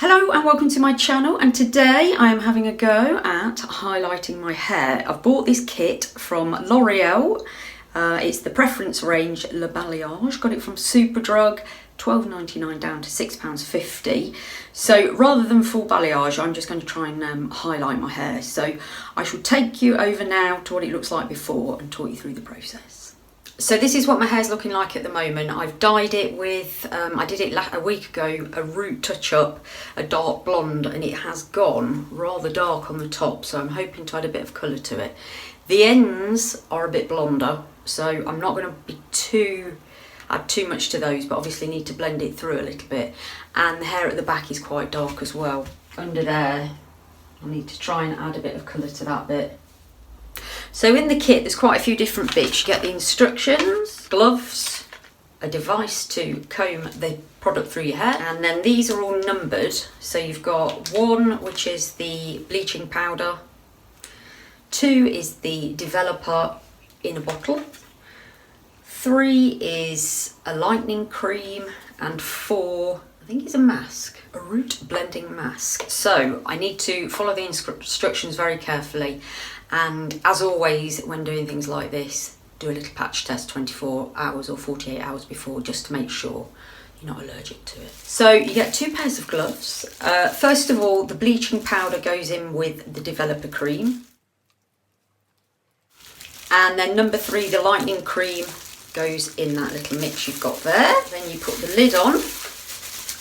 Hello and welcome to my channel, and today I am having a go at highlighting my hair. I've bought this kit from L'Oreal. It's the preference range Le Balayage. Got it from Superdrug, £12.99 down to £6.50. So rather than full balayage, I'm just going to try and highlight my hair. So I shall take you over now to what it looks like before and talk you through the process. So this is what my hair's looking like at the moment. I've dyed it with, I did it a week ago, a root touch-up, a dark blonde, and it has gone rather dark on the top, so I'm hoping to add a bit of colour to it. The ends are a bit blonder, so I'm not going to add too much to those, but obviously need to blend it through a little bit. And the hair at the back is quite dark as well. Under there, I need to try and add a bit of colour to that bit. So in the kit there's quite a few different bits. You get the instructions, gloves, a device to comb the product through your hair, and then these are all numbered. So you've got 1, which is the bleaching powder, 2 is the developer in a bottle, 3 is a lightening cream, and 4, I think it's a mask, a root blending mask. So I need to follow the instructions very carefully, and as always when doing things like this, do a little patch test 24 hours or 48 hours before, just to make sure you're not allergic to it. So you get 2 pairs of gloves. First of all, the bleaching powder goes in with the developer cream, and then number 3, the lightening cream, goes in that little mix you've got there. Then you put the lid on.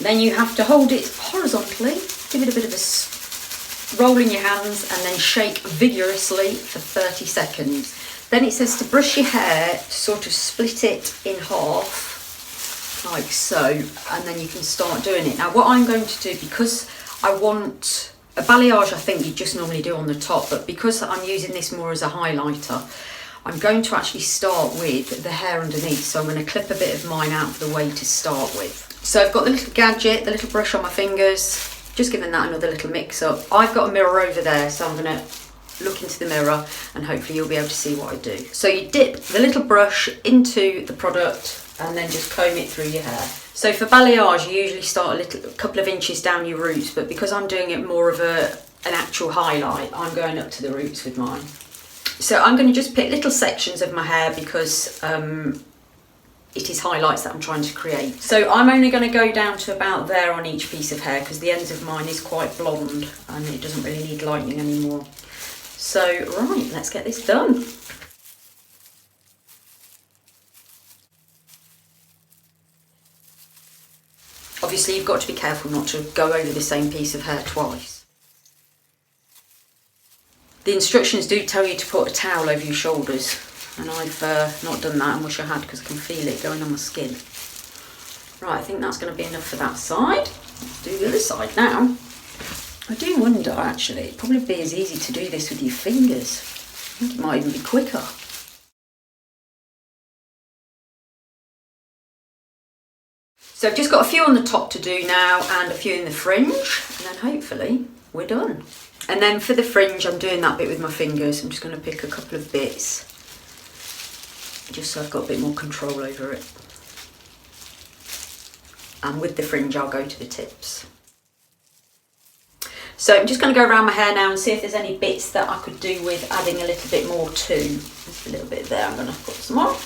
Then you have to hold it horizontally, give it a bit of a roll in your hands, and then shake vigorously for 30 seconds. Then it says to brush your hair, sort of split it in half, like so, and then you can start doing it. Now what I'm going to do, because I want a balayage, I think you just normally do on the top, but because I'm using this more as a highlighter, I'm going to actually start with the hair underneath. So I'm going to clip a bit of mine out of the way to start with. So I've got the little gadget, the little brush on my fingers, just giving that another little mix up. I've got a mirror over there, so I'm going to look into the mirror and hopefully you'll be able to see what I do. So you dip the little brush into the product and then just comb it through your hair. So for balayage you usually start a couple of inches down your roots, but because I'm doing it more of an actual highlight, I'm going up to the roots with mine. So I'm going to just pick little sections of my hair because it is highlights that I'm trying to create. So I'm only going to go down to about there on each piece of hair, because the ends of mine is quite blonde and it doesn't really need lightening anymore. So right, let's get this done. Obviously you've got to be careful not to go over the same piece of hair twice. The instructions do tell you to put a towel over your shoulders, and I've not done that and wish I had, because I can feel it going on my skin. Right, I think that's going to be enough for that side. Let's do the other side now. I do wonder, actually, it'd probably be as easy to do this with your fingers. I think it might even be quicker. So I've just got a few on the top to do now and a few in the fringe, and then hopefully we're done. And then for the fringe, I'm doing that bit with my fingers. I'm just going to pick a couple of bits, just so I've got a bit more control over it. And with the fringe, I'll go to the tips. So I'm just going to go around my hair now and see if there's any bits that I could do with adding a little bit more to. There's a little bit there, I'm going to put some on.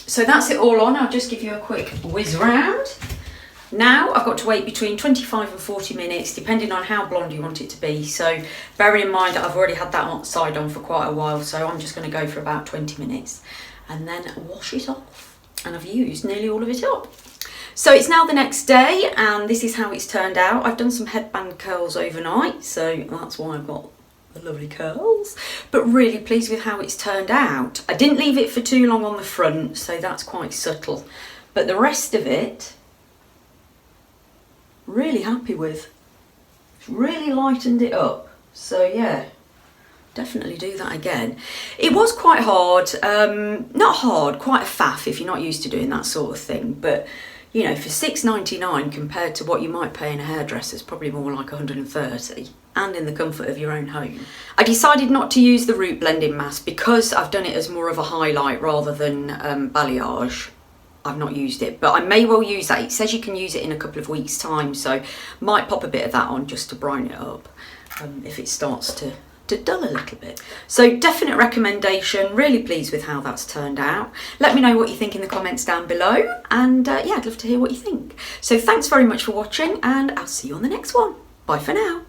So that's it all on. I'll just give you a quick whiz round. Now I've got to wait between 25 and 40 minutes, depending on how blonde you want it to be. So bearing in mind that I've already had that side on for quite a while, so I'm just going to go for about 20 minutes and then wash it off. And I've used nearly all of it up. So it's now the next day and this is how it's turned out. I've done some headband curls overnight, so that's why I've got the lovely curls. But really pleased with how it's turned out. I didn't leave it for too long on the front, so that's quite subtle. But the rest of it, really happy with. It's really lightened it up. So yeah, definitely do that again. It was quite hard, not hard, quite a faff if you're not used to doing that sort of thing, but you know, for £6.99 compared to what you might pay in a hairdresser, it's probably more like 130, and in the comfort of your own home. I decided not to use the root blending mask because I've done it as more of a highlight rather than balayage. I've not used it, but I may well use that. It says you can use it in a couple of weeks' time, so might pop a bit of that on just to brighten it up if it starts to dull a little bit. So definite recommendation, really pleased with how that's turned out. Let me know what you think in the comments down below, and yeah, I'd love to hear what you think. So thanks very much for watching, and I'll see you on the next one. Bye for now.